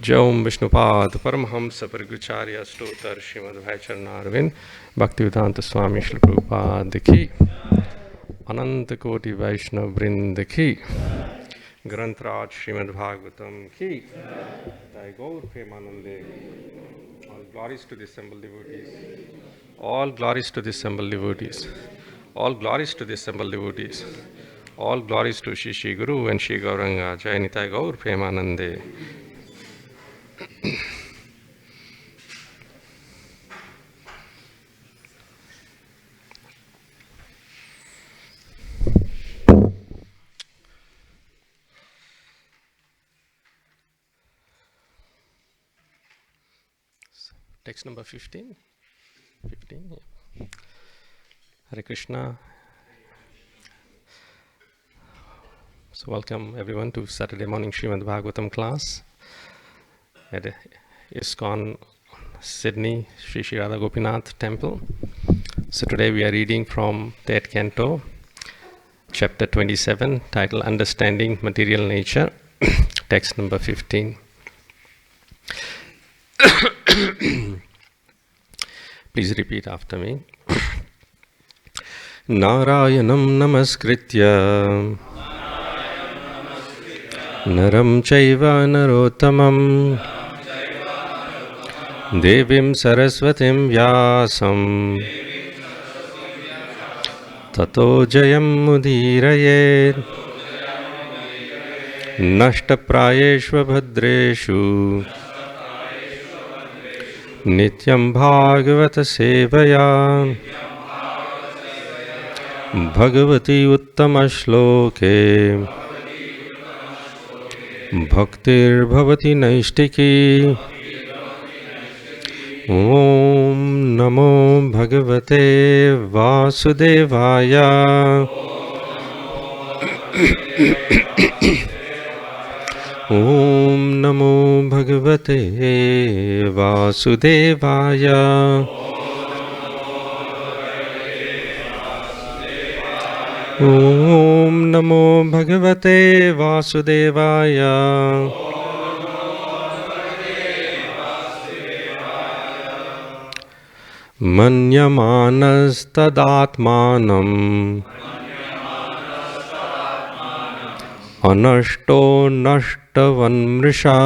Jom Vishnupad Paramhamsa Parigucharya Stotar Srimad Bhai Charanarvind Bhaktivedanta Swami Srila Prabhupada Ki Ananta Koti Vaishnav Vrinda Ki Grantraj Srimad Bhagavatam Ki Thy Gaur Premanande. All glories to the assembled devotees. All glories to the assembled devotees. All glories to the assembled devotees. All glories to Shri Shri Guru and Shri Gauranga. Jai Nitai Gaur Premanande. Text number 15. 15, yeah. Hare Krishna. So welcome everyone to Saturday morning Srimad Bhagavatam class at ISKCON Sydney Sri Sri Radha Gopinath Temple. So today we are reading from 3rd Canto, chapter 27, titled Understanding Material Nature, text number 15. Please repeat after me. Narayanam namaskritya naram chaiva narottamam devim saraswatim vyasam tato jayam mudirayet nashtaprayeshva bhadreshu Nityam Bhagavata Sevaya Bhagavati Uttama Shloke Bhaktir Bhavati Naishtiki Om Namo Bhagavate Vasudevaya Om Namo Bhagavate Vasudevaya Om Namo Bhagavate Vasudevaya Manyamanas-tadatmanam Anashto Nashtavanmrisha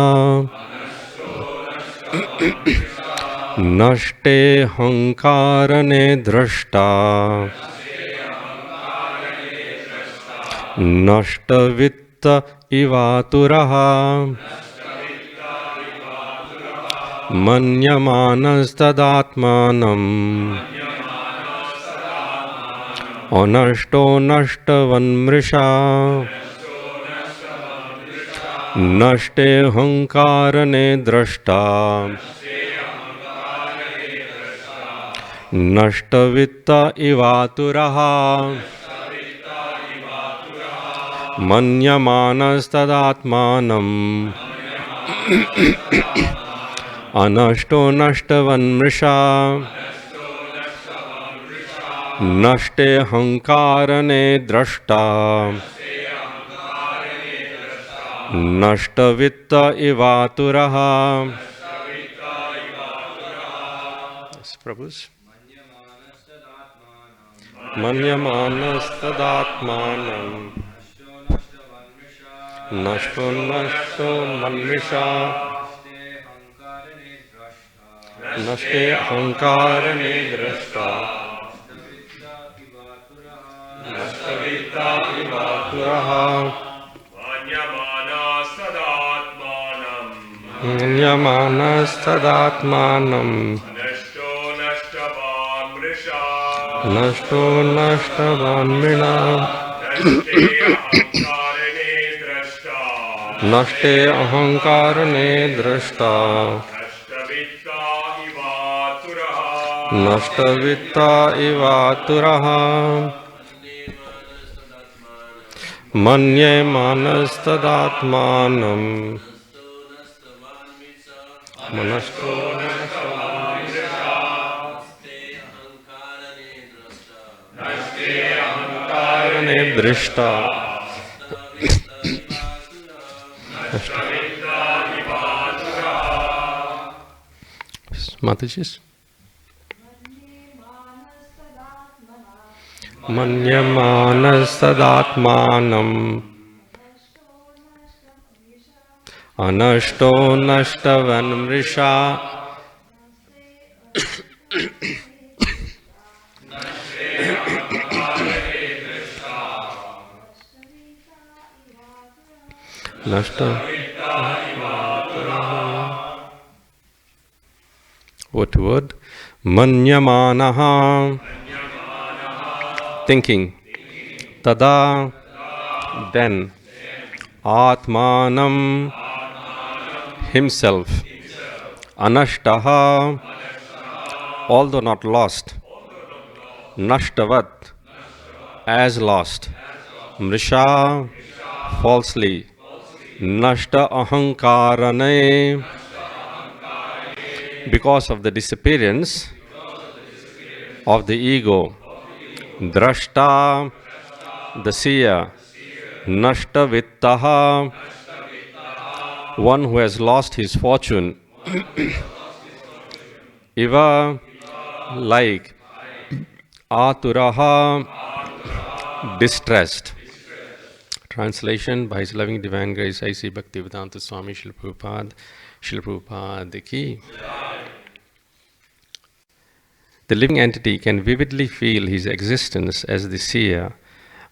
Nashte Hankarane Drashta Nashtavitta Ivaturaha Manyamanas-tadatmanam Anashto Nashtavanmrisha Nashte Hankarane Drashta Nashtavitta Ivaturaha Manyamanas-tadatmanam Anashto Nashtavanmrisha Nashte Hankarane Drashta Nashtavitta Ivaturaha. Yes, Prabhus. Manyamanas-tadatmanam Nashto Manvisha Nashte Hankarane Drashta Nashtavitta Ivaturaha Manyamanas-tadatmanam Nashto Nashtavanmrisha Nashte Ahankarane Drashta Nashtavitta Ivaturaha Manyamanas-tadatmanam Manasto निर्दृष्टा Mataji's. Manyamanasadatmanam Anashto nashtavan mrisha Nashta. Word to word. Manyamanaha. Thinking. Tada. Then. Atmanam. Himself. Anashtaha. Although not lost. Nashtavat. As lost. Mrisha. Falsely. Nashta ahankarane. Because of the disappearance of the ego. Drashta. The seer. Nashta vittaha. One who has lost his fortune. Iva. Like. Aturaha. Distressed. Translation by His Loving Divine Grace A.C. Bhaktivedanta Swami Srila Prabhupada Ki. The living entity can vividly feel his existence as the seer,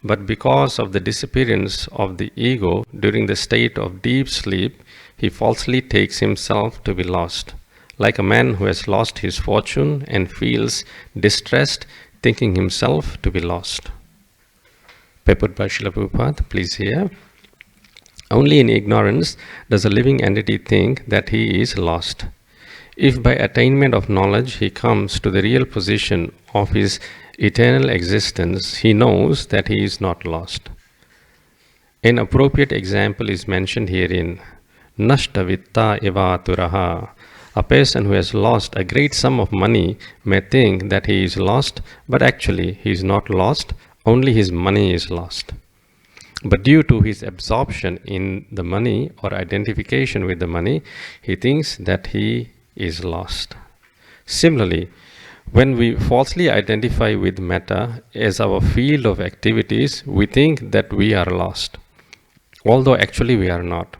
but because of the disappearance of the ego during the state of deep sleep, he falsely takes himself to be lost, like a man who has lost his fortune and feels distressed, thinking himself to be lost. Peppered by Srila Prabhupada, please hear. Only in ignorance does a living entity think that he is lost. If by attainment of knowledge he comes to the real position of his eternal existence, he knows that he is not lost. An appropriate example is mentioned herein. Nashtavitta evaturaha. A person who has lost a great sum of money may think that he is lost, but actually he is not lost, only his money is lost. But due to his absorption in the money or identification with the money, he thinks that he is lost. Similarly, when we falsely identify with matter as our field of activities, we think that we are lost, although actually we are not.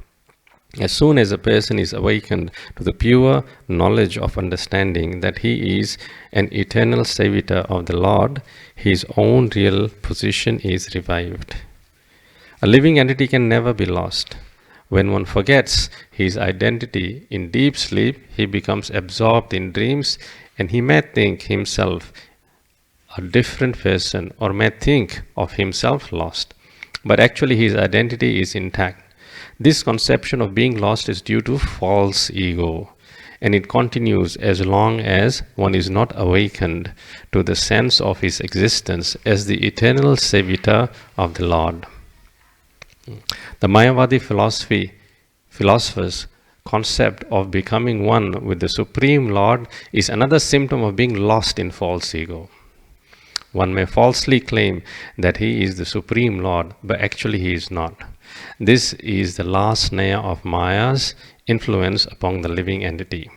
As soon as a person is awakened to the pure knowledge of understanding that he is an eternal servitor of the Lord, his own real position is revived. A living entity can never be lost. When one forgets his identity in deep sleep, he becomes absorbed in dreams, and he may think himself a different person or may think of himself lost. But actually his identity is intact. This conception of being lost is due to false ego, and it continues as long as one is not awakened to the sense of his existence as the eternal servitor of the Lord. The Mayavadi philosophers' concept of becoming one with the Supreme Lord is another symptom of being lost in false ego. One may falsely claim that he is the Supreme Lord, but actually he is not. This is the last snare of Maya's influence upon the living entity.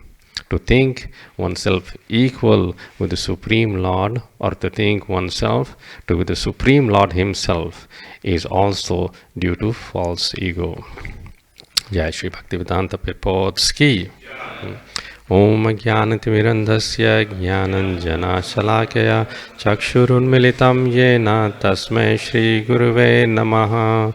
To think oneself equal with the Supreme Lord, or to think oneself to be the Supreme Lord himself, is also due to false ego. Jai Shri Bhaktivedanta Prabhupada Ki. Om Jnanatimirandhasya Jnananjana Shalakaya Chakshurunmilitam Yena Tasmai Shri Guruve Namaha.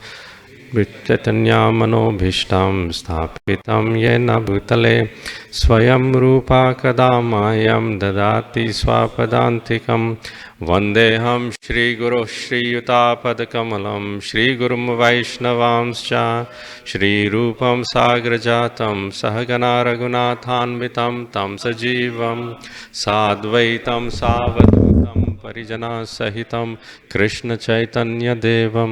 Chaitanya Manobhishtam Sthapitam Yena Bhutale Swayam Rupa Kadamayam Dadati Swapadantikam Vandeham Shri Guru Shri Yutapad Shri Gurum Vaishnavamscha Shri Rupam Sagrajatam Sahagana Raghunathanvitam Tam Sajivam Sadvaitam Savadutam परिजना सहितं कृष्ण चैतन्य देवं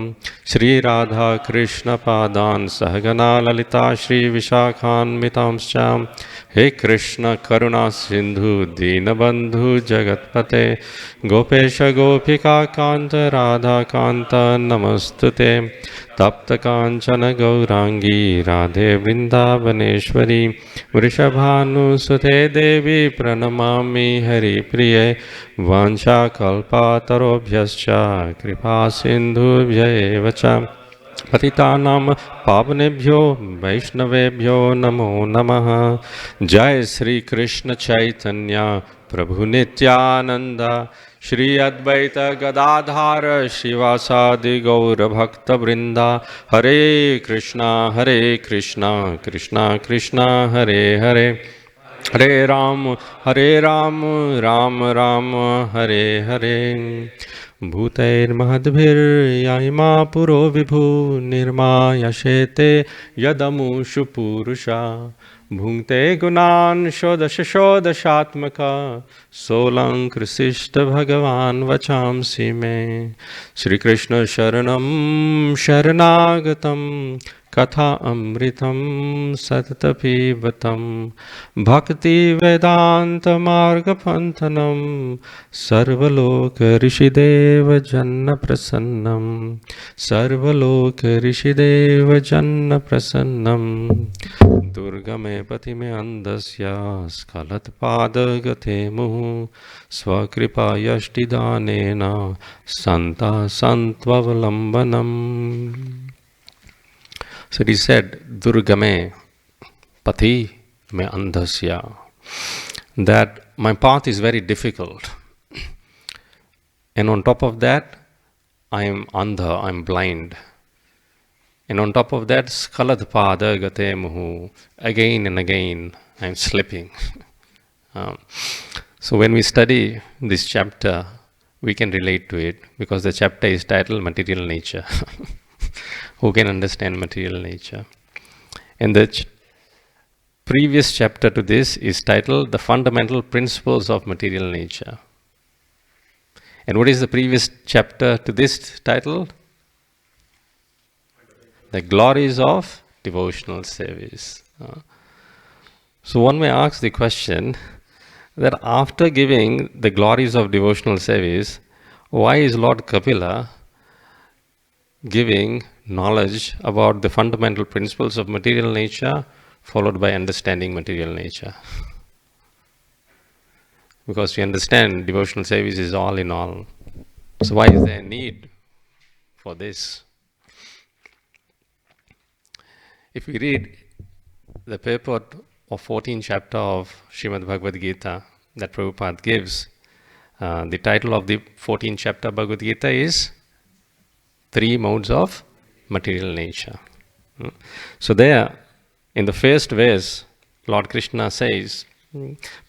श्री राधा कृष्ण पादान् सहगना ललिता श्री विशाखान्वितांश्च हे कृष्ण करुणा सिंधु दीनबंधु जगत्पते गोपेश गोपिका कांत राधा कांत नमस्तुते तप्त कांचन गौरांगी राधे वृंदावनेश्वरी वृषभानुसुते देवी प्रणमामि हरिप्रिये वाञ्छाकल्पतरुभ्यश्च कृपा सिन्धुभ्य एव च पतितानां पावनेभ्यो वैष्णवेभ्यो नमो नमः। जय श्री कृष्ण चैतन्य प्रभु नित्यानंद श्री अद्वैत गदाधार शिवासादि गौर भक्त वृंदा हरे कृष्णा कृष्णा कृष्णा हरे हरे हरे राम राम राम हरे हरे भूतैर्महद्भिर्यायिमा पुरो विभु निर्मायशेते यदमुषु पूरुषा भुङ्क्ते गुणान् षोडशात्मका सोऽलङ्कृशिष्ट भगवान् वचांसि मे श्रीकृष्ण शरणं शरणागतं कथा अमृतं सततपिबतं भक्ति वेदांत मार्गपन्थनं सर्वलोक ऋषिदेव जन्न प्रसन्नं सर्वलोक ऋषिदेव जन्न प्रसन्नं दुर्गमे पथिमे अन्धस्य स्खलत्पादगते मुहुः स्वकृपा यष्टिदानेन सन्ता सन्त्ववलम्बनम्. So he said, Durgame Pati me andhasya, that my path is very difficult. And on top of that, I am andha, I am blind. And on top of that, skalat pada gate muhu, again and again, I am slipping. So when we study this chapter, we can relate to it because the chapter is titled Material Nature. Who can understand material nature? And the previous chapter to this is titled The Fundamental Principles of Material Nature. And what is the previous chapter to this title? The Glories of Devotional Service. So one may ask the question that after giving the glories of devotional service, why is Lord Kapila giving knowledge about the fundamental principles of material nature followed by understanding material nature? Because we understand devotional service is all in all. So why is there a need for this? If we read the purport of 14th chapter of Srimad Bhagavad Gita that Prabhupada gives, the title of the 14th chapter of Bhagavad Gita is Three Modes of Material Nature. So there, in the first verse, Lord Krishna says,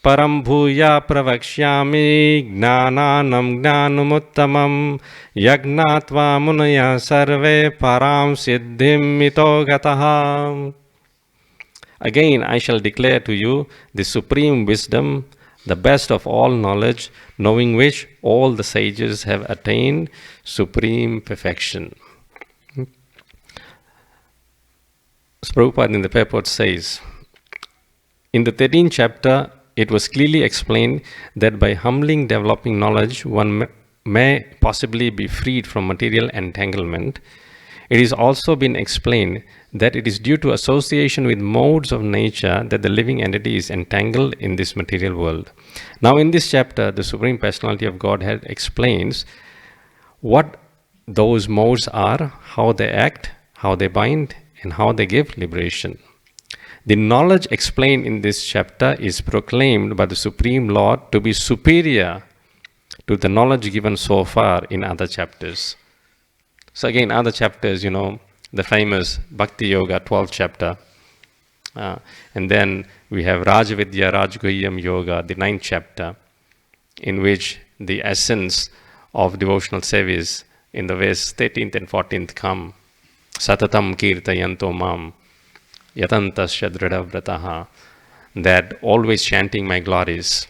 Param bhuya pravakshyami gnananam gnanumuttamam yagnatva munaya sarve param siddhim mito gataha. Again, I shall declare to you the supreme wisdom, the best of all knowledge, knowing which all the sages have attained supreme perfection. So Prabhupada in the purport says, in the 13th chapter, it was clearly explained that by humbling developing knowledge, one may possibly be freed from material entanglement. It is also been explained that it is due to association with modes of nature that the living entity is entangled in this material world. Now in this chapter, the Supreme Personality of Godhead explains what those modes are, how they act, how they bind, and how they give liberation. The knowledge explained in this chapter is proclaimed by the Supreme Lord to be superior to the knowledge given so far in other chapters. So again, other chapters, the famous Bhakti Yoga 12th chapter. And then we have Rajavidya Rajguhyam Yoga, the 9th chapter, in which the essence of devotional service in the verse 13th and 14th come. Satatam kirtayanto mam yatantasya dridhavrataha, that always chanting my glories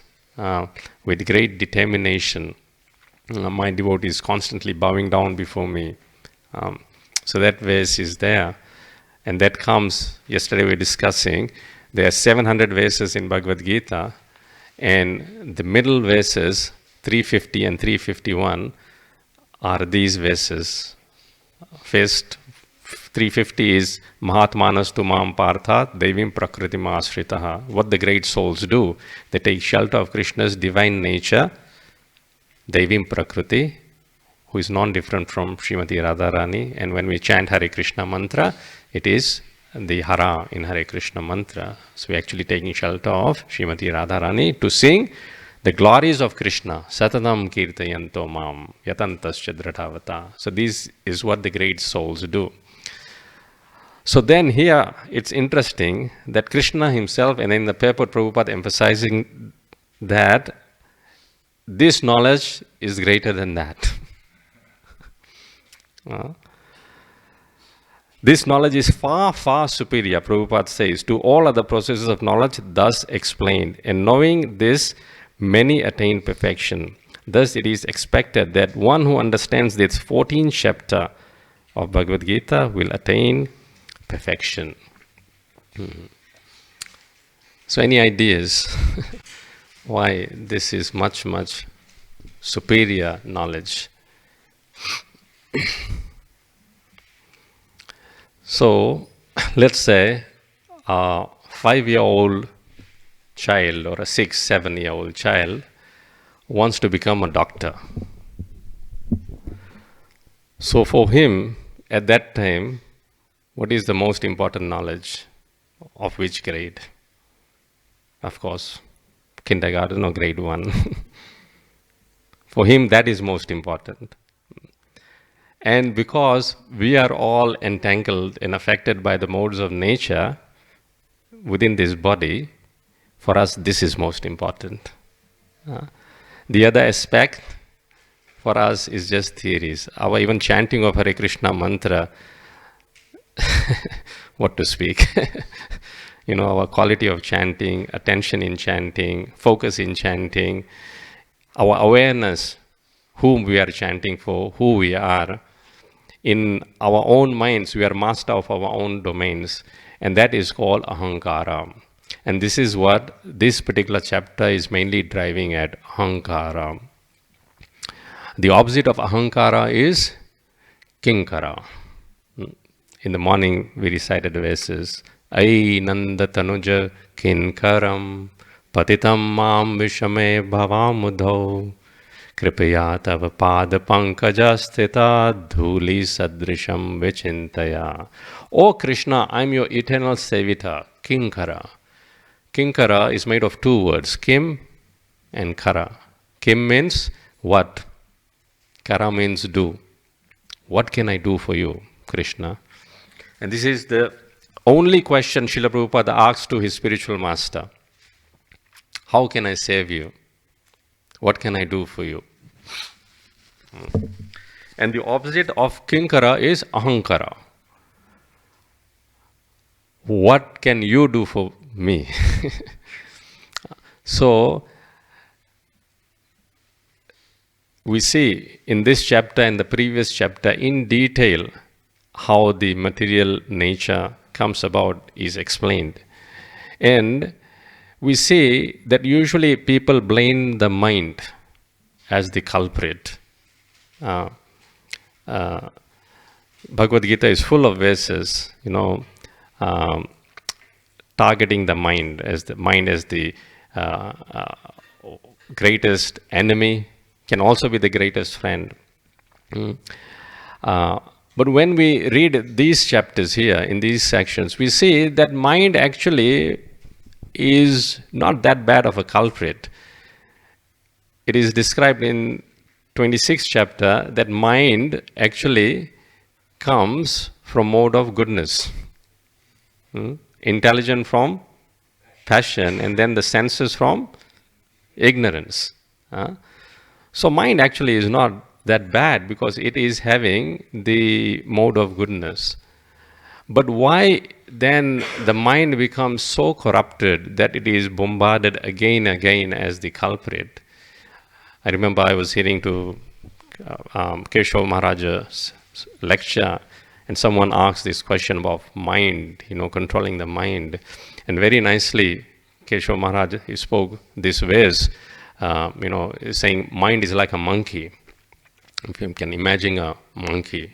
with great determination my devotee is constantly bowing down before me. So that verse is there. And that comes, yesterday we were discussing, there are 700 verses in Bhagavad Gita, and the middle verses, 350 and 351, are these verses. First, 350 is Mahatmanas tu mam partha devim prakritim ashritaha. What the great souls do, they take shelter of Krishna's divine nature, devim prakriti, who is non-different from Srimati Radharani. And when we chant Hare Krishna mantra, it is the Hara in Hare Krishna mantra. So we're actually taking shelter of Srimati Radharani to sing the glories of Krishna. Satatam kirtayanto mam yatantascha dratavata. So this is what the great souls do. So then here it's interesting that Krishna himself, and in the purport Prabhupada emphasizing that this knowledge is greater than that. This knowledge is far, far superior, Prabhupada says, to all other processes of knowledge thus explained. And knowing this, many attain perfection. Thus it is expected that one who understands this 14th chapter of Bhagavad Gita will attain perfection. So any ideas why this is much, much superior knowledge? So, let's say a 5-year-old child or a 6-7-year-old child wants to become a doctor. So for him, at that time, what is the most important knowledge? Of which grade? Of course, kindergarten or grade 1. For him, that is most important. And because we are all entangled and affected by the modes of nature within this body, for us this is most important. The other aspect for us is just theories. Our even chanting of Hare Krishna mantra, what to speak? Our quality of chanting, attention in chanting, focus in chanting, our awareness, whom we are chanting for, who we are. In our own minds, we are master of our own domains, and that is called ahankara. And this is what this particular chapter is mainly driving at, ahankara. The opposite of ahankara is kinkara. In the morning, we recited the verses, Ai nanda tanuja kinkaram patitam mam vishame bhavamudho Kripaya tava pada pankajastita dhuli sadrisham vichintaya. O Krishna, I am your eternal servitor, Kinkara. Kinkara is made of 2 words, Kim and Kara. Kim means what? Kara means do. What can I do for you, Krishna? And this is the only question Srila Prabhupada asks to his spiritual master. How can I save you? What can I do for you? And the opposite of Kinkara is Ahankara. What can you do for me? So, we see in this chapter and the previous chapter in detail how the material nature comes about is explained. And we see that usually people blame the mind as the culprit. Bhagavad Gita is full of verses, targeting the mind as the greatest enemy, can also be the greatest friend. But when we read these chapters here, in these sections, we see that mind actually is not that bad of a culprit. It is described in 26th chapter that mind actually comes from mode of goodness. Intelligent from passion, and then the senses from ignorance. So mind actually is not that bad because it is having the mode of goodness. But why then the mind becomes so corrupted that it is bombarded again and again as the culprit? I remember I was hearing to Keshav Maharaj's lecture, and someone asked this question about mind, controlling the mind. And very nicely, Keshav Maharaj, he spoke this ways, saying mind is like a monkey. If you can imagine a monkey,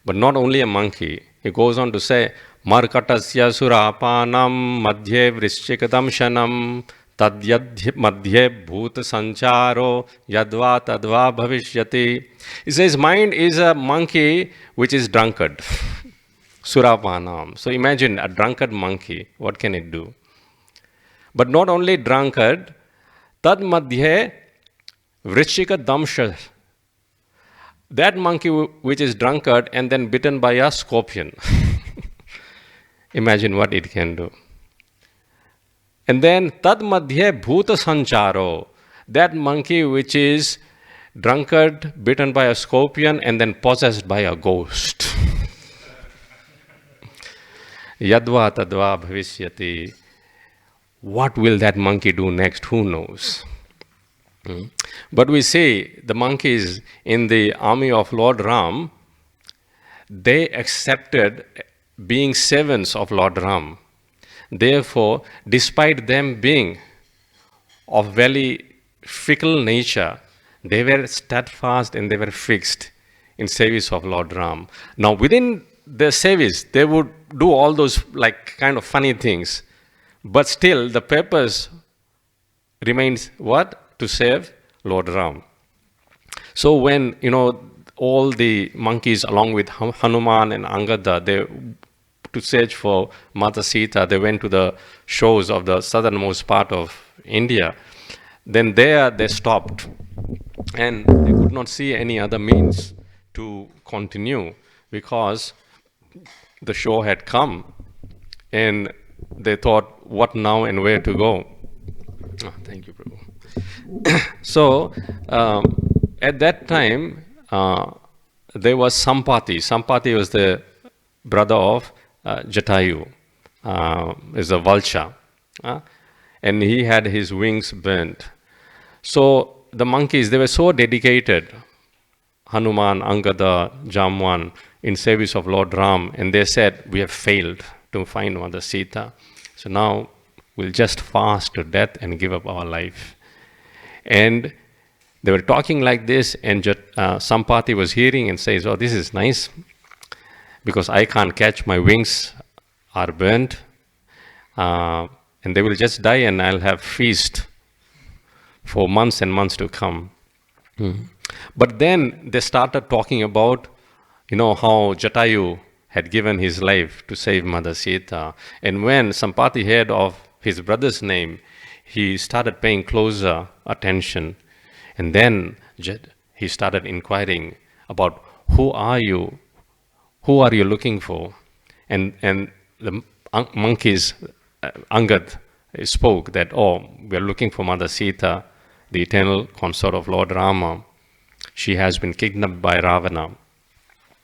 But not only a monkey, he goes on to say, Markatasya surapanam madhye vrishchikadam shanam tadyadh madhye bhuta sancharo yadva tadva bhavishyati. He says mind is a monkey which is drunkard. Surapanam. So imagine a drunkard monkey, what can it do? But not only drunkard, tad madhye vrishchikadam shanam. That monkey which is drunkard and then bitten by a scorpion. Imagine what it can do. And then tad madhye bhuta sancharo. That monkey which is drunkard, bitten by a scorpion and then possessed by a ghost. Yadva tadva bhavishyati. What will that monkey do next? Who knows? But we see the monkeys in the army of Lord Ram, they accepted being servants of Lord Ram. Therefore, despite them being of very fickle nature, they were steadfast and they were fixed in service of Lord Ram. Now, within their service, they would do all those kind of funny things, but still the purpose remains what? To serve Lord Ram. So when, all the monkeys along with Hanuman and Angada, they to search for Mata Sita, they went to the shores of the southernmost part of India. Then there they stopped and they could not see any other means to continue because the shore had come and they thought, what now and where to go? Oh, thank you, Prabhu. So, at that time, there was Sampati. Sampati was the brother of Jatayu, is a vulture. And he had his wings burnt. So, the monkeys, they were so dedicated, Hanuman, Angada, Jamwan, in service of Lord Ram, and they said, we have failed to find Mother Sita. So now, we'll just fast to death and give up our life. And they were talking like this, and Sampati was hearing and says, oh, this is nice, because I can't catch, my wings are burnt, and they will just die and I'll have feast for months and months to come. But then they started talking about, how Jatayu had given his life to save Mother Sita. And when Sampati heard of his brother's name, he started paying closer attention. And then he started inquiring about, who are you? Who are you looking for? And the monkeys, Angad, spoke that, we are looking for Mother Sita, the eternal consort of Lord Rama. She has been kidnapped by Ravana.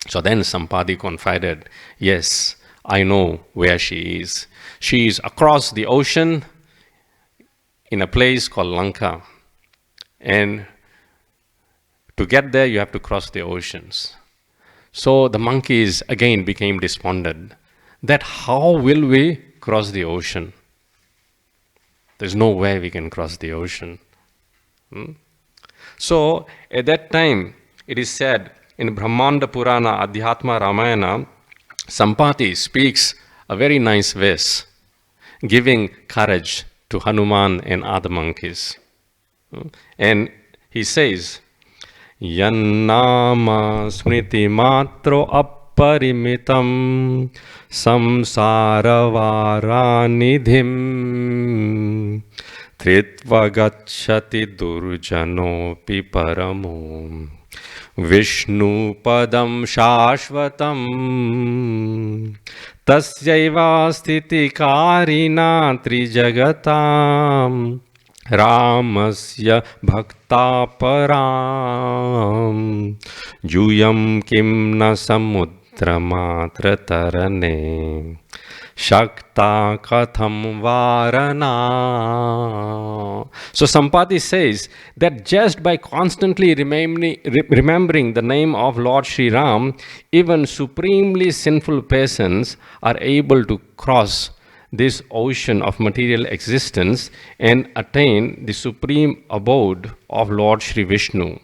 So then Sampati confided, yes, I know where she is. She is across the ocean in a place called Lanka. And to get there, you have to cross the oceans. So the monkeys again became despondent that how will we cross the ocean? There's no way we can cross the ocean. So at that time, it is said in Brahmanda Purana, Adhyatma Ramayana, Sampati speaks a very nice verse, giving courage to Hanuman and other monkeys. And he says, Yannama smriti matro apparimitam samsaravaranidim tritva gacchati durjanopi paramo Vishnu padam shashvatam tasyaiva sthiti karina trijagatam Ramasya bhakta param Juyam kim na samudra matra tarane Shakta katham varana. So Sampati says that just by constantly remembering the name of Lord Sri Ram, even supremely sinful persons are able to cross this ocean of material existence and attain the supreme abode of Lord Sri Vishnu.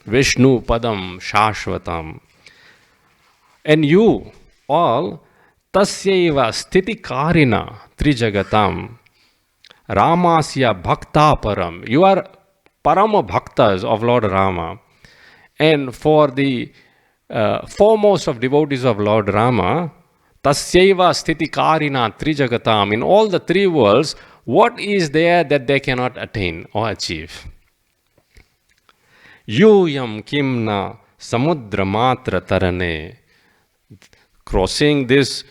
Vishnu Padam Shashvatam. And you all tasyaiva sthitikarina trijagatam Ramasya bhakta param. You are parama bhaktas of Lord Rama. And for the foremost of devotees of Lord Rama, tasyaiva sthitikarina trijagatam. In all the three worlds, what is there that they cannot attain or achieve? Yuyam kimna samudra matra tarane. Crossing this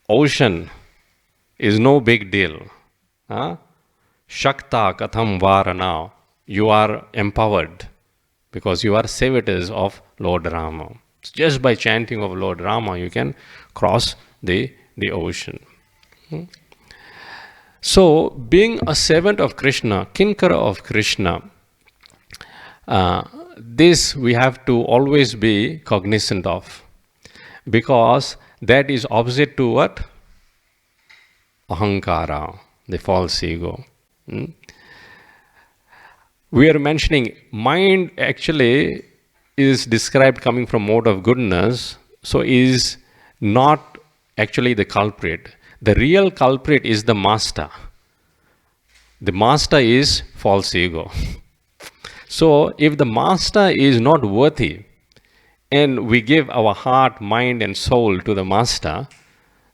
ocean is no big deal. Shakta katham varana. You are empowered because you are servitors of Lord Rama. Just by chanting of Lord Rama, you can cross the ocean. So, being a servant of Krishna, Kinkara of Krishna, this we have to always be cognizant of, because that is opposite to what? Ahankara, the false ego. We are mentioning mind actually is described coming from mode of goodness, so is not actually the culprit. The real culprit is the master. The master is false ego. So if the master is not worthy, and we give our heart, mind and soul to the master,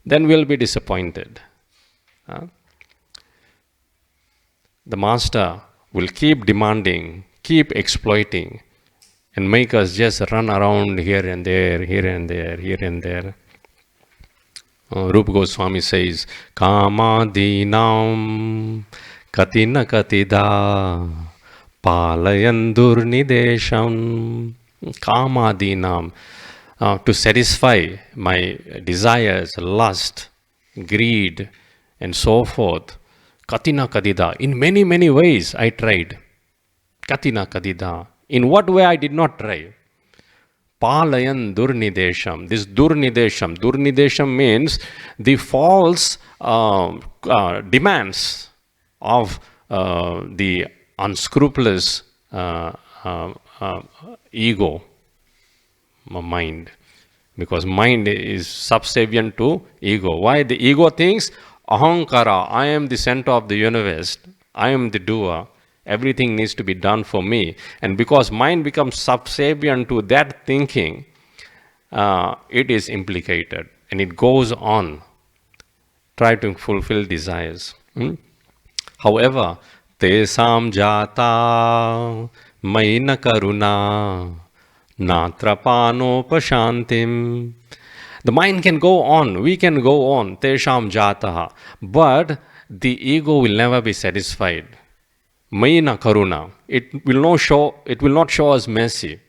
then we'll be disappointed. The master will keep demanding, keep exploiting, and make us just run around here and there, here and there, here and there. Rupa Goswami says, Kamadinam katina katida palayandur nidesham. Kamadinam, to satisfy my desires, lust, greed, and so forth. Katina kadida. In many, many ways I tried. Katina kadida. In what way I did not try? Palayan durnidesham. This durnidesham means the false demands of the unscrupulous ego, mind, because mind is subservient to ego. Why? The ego thinks, ahankara, I am the center of the universe, I am the doer, everything needs to be done for me. And because mind becomes subservient to that thinking, it is implicated and it goes on, try to fulfill desires. However, tesam jata Maina karuna natrapanopasantim. The mind can go on, we can go on, tesham jataha, but the ego will never be satisfied. Maina karuna, it will not show us mercy.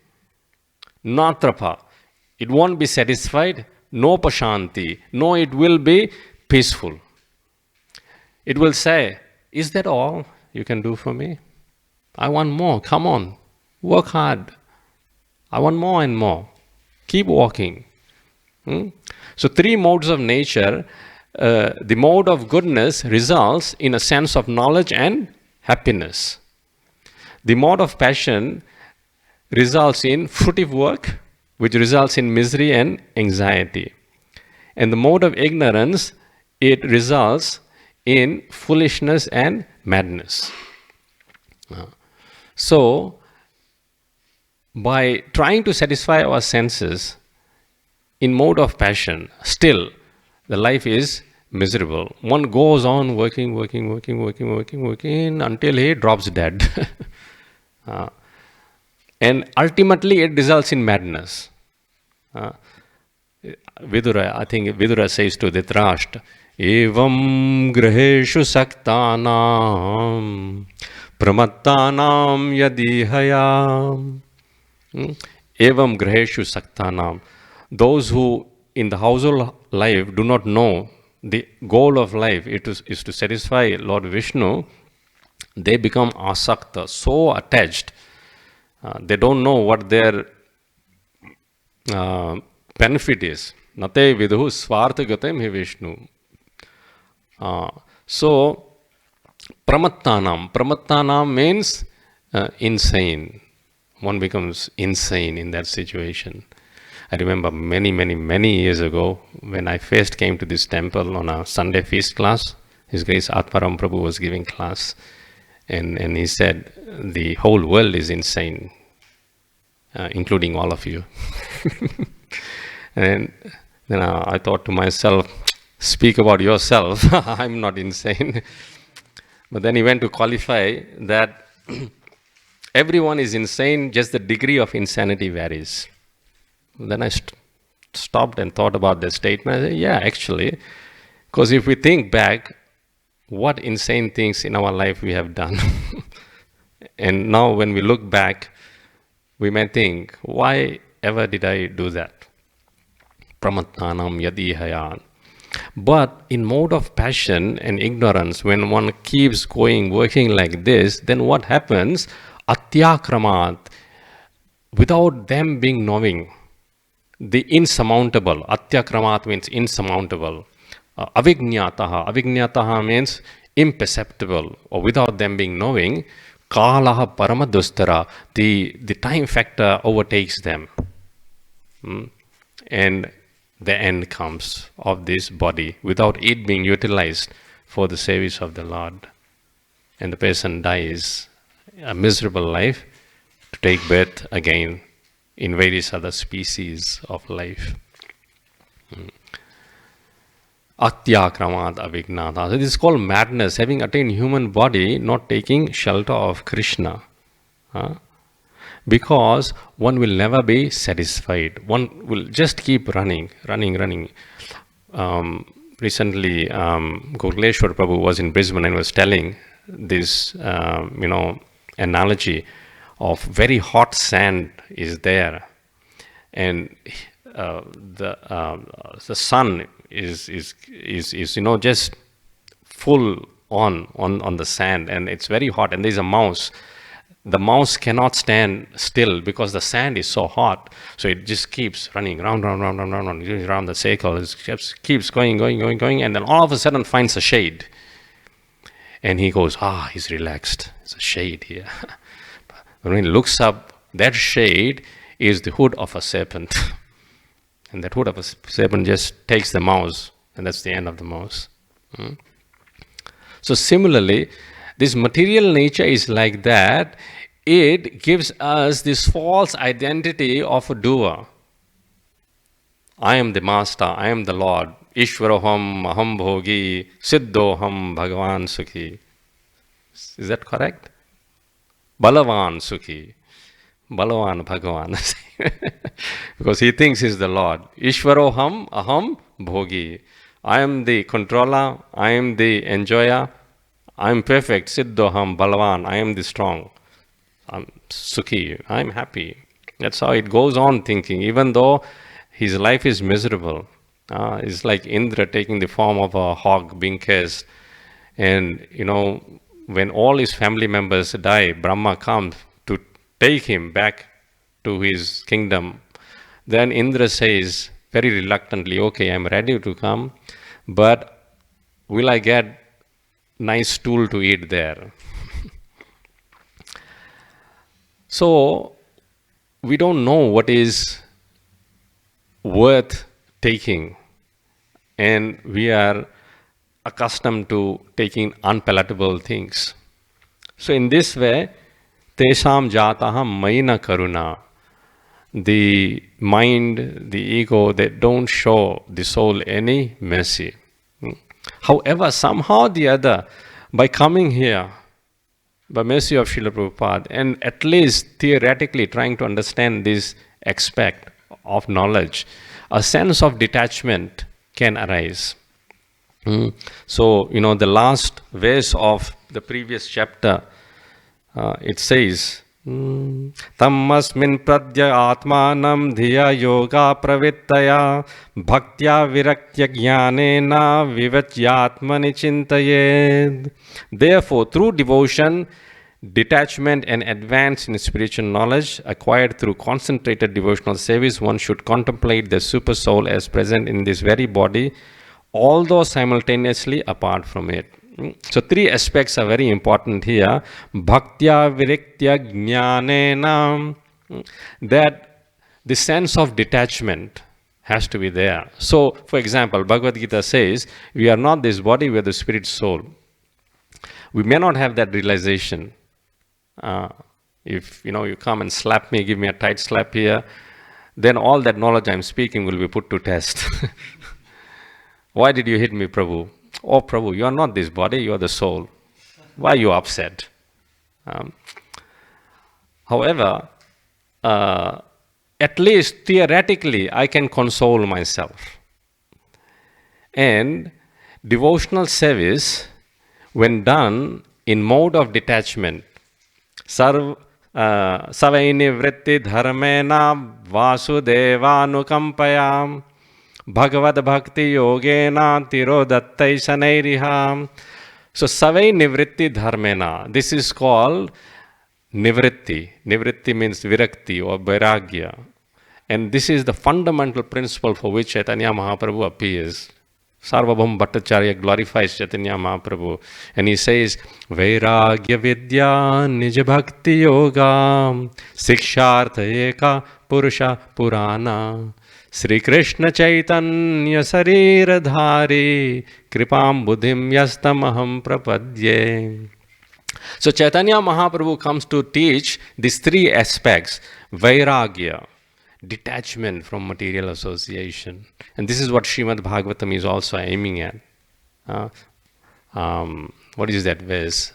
Natrapa, it won't be satisfied. No pashanti, no, it will be peaceful. It will say, is that all you can do for me? I want more. Come on. Work hard. I want more and more. Keep walking. So three modes of nature. The mode of goodness results in a sense of knowledge and happiness. The mode of passion results in fruitive work, which results in misery and anxiety. And the mode of ignorance, it results in foolishness and madness. So, by trying to satisfy our senses in mode of passion, still the life is miserable. One goes on working until he drops dead. And ultimately it results in madness. Vidura, I think Vidura says to Dhritarashtra, Evam graheshu saktanam pramattanam yadihayam. Evam graheshu saktanam. Those who in the household life do not know the goal of life is to satisfy Lord Vishnu, they become asakta, so attached. They don't know what their benefit is. Nate vidhu swarthagatam hi Vishnu. So, pramattanam means insane. One becomes insane in that situation. I remember many years ago when I first came to this temple on a Sunday feast class. His Grace Atmaram Prabhu was giving class, and he said, the whole world is insane, including all of you. And then I thought to myself, speak about yourself, I'm not insane. But then he went to qualify that everyone is insane, just the degree of insanity varies. Then I stopped and thought about the statement. I said, yeah, actually, because if we think back, what insane things in our life we have done. And now when we look back, we may think, why ever did I do that? Pramattanam yadihayan. But in mode of passion and ignorance, when one keeps working like this, then what happens? Atyakramat, without them being knowing, the insurmountable. Atyakramat means insurmountable. Avijñataha means imperceptible, or without them being knowing. Kalaha paramadustara, the time factor overtakes them. And the end comes of this body without it being utilized for the service of the Lord. And the person dies a miserable life to take birth again in various other species of life. Atyakramat avijnata. So this is called madness, having attained human body, not taking shelter of Krishna. Because one will never be satisfied. One will just keep running. Recently, Gurleshwar Prabhu was in Brisbane and was telling this, analogy of very hot sand is there, and the sun is just full on the sand, and it's very hot, and there's a mouse. The mouse cannot stand still because the sand is so hot, so it just keeps running round the circle. It just keeps going, and then all of a sudden finds a shade. And he goes, he's relaxed. It's a shade here. But when he looks up, that shade is the hood of a serpent. And that hood of a serpent just takes the mouse, and that's the end of the mouse. So similarly, this material nature is like that. It gives us this false identity of a doer. I am the master, I am the Lord. Ishvaroham, aham bhogi, siddhoham, bhagavan sukhi. Is that correct? Balavan sukhi. Balavan bhagavan. Because he thinks he's the Lord. Ishvaroham, aham bhogi. I am the controller, I am the enjoyer, I am perfect. Siddhoham, balavan. I am the strong. I'm sukhi. I'm happy. That's how it goes on thinking, even though his life is miserable. It's like Indra taking the form of a hog being cursed. And, when all his family members die, Brahma comes to take him back to his kingdom. Then Indra says, very reluctantly, okay, I'm ready to come, but will I get nice stool to eat there? So, we don't know what is worth taking, and we are accustomed to taking unpalatable things. So in this way, tesham jataha maina karuna, the mind, the ego, they don't show the soul any mercy. However, somehow or the other, by coming here, by mercy of Srila Prabhupada, and at least theoretically trying to understand this aspect of knowledge, a sense of detachment can arise. So, the last verse of the previous chapter, it says, Tammasmin pradya atmanam dhiya yoga pravittaya bhaktya viraktya jnanena vivachyatmani chintayed. Therefore, through devotion, detachment and advance in spiritual knowledge acquired through concentrated devotional service, one should contemplate the super soul as present in this very body, although simultaneously apart from it. So three aspects are very important here. Bhaktya viriktya jnanena, that the sense of detachment has to be there. So, for example, Bhagavad Gita says, we are not this body, we are the spirit soul. We may not have that realization. If you come and slap me, give me a tight slap here, then all that knowledge I'm speaking will be put to test. Why did you hit me, Prabhu? Oh, Prabhu, you are not this body, you are the soul. Why are you upset? However, at least theoretically, I can console myself. And devotional service, when done in mode of detachment, Savaini vritti dharmena vasudevanukampayam Bhagavad Bhakti Yogena Tirodattai Shanairiha. So Savai Nivritti Dharmena. This is called Nivritti. Nivritti means Virakti or Vairagya. And this is the fundamental principle for which Chaitanya Mahaprabhu appears. Sarvabhaum Bhattacharya glorifies Chaitanya Mahaprabhu. And he says, Vairagya Vidya Nija Bhakti Yoga Sikshartha Eka Purusha Purana Sri Krishna Chaitanya Sarira Dhari Kripam Buddhim Yastamaham Prapadye. So Chaitanya Mahaprabhu comes to teach these three aspects. Vairagya, detachment from material association. And this is what Srimad Bhagavatam is also aiming at. What is that verse?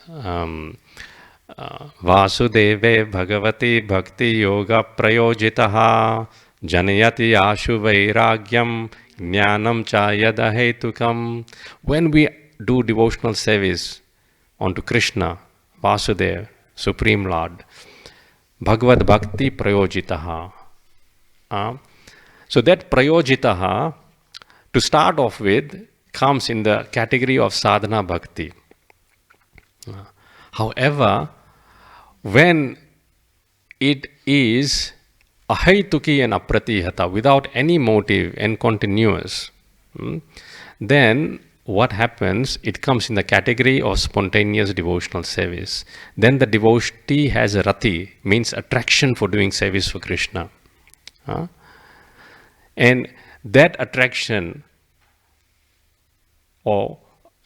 Vasudeve Bhagavati Bhakti Yoga Prayojitaha Janayati Ashu Vairagyam Jnanam Chayada Hetukam. When we do devotional service onto Krishna, Vasudeva, Supreme Lord, Bhagavad Bhakti Prayojitaha. So that Prayojitaha, to start off with, comes in the category of sadhana bhakti. However, when it is ahaituki and apratihata, without any motive and continuous, then what happens? It comes in the category of spontaneous devotional service. Then the devotee has a rati, means attraction for doing service for Krishna. And that attraction or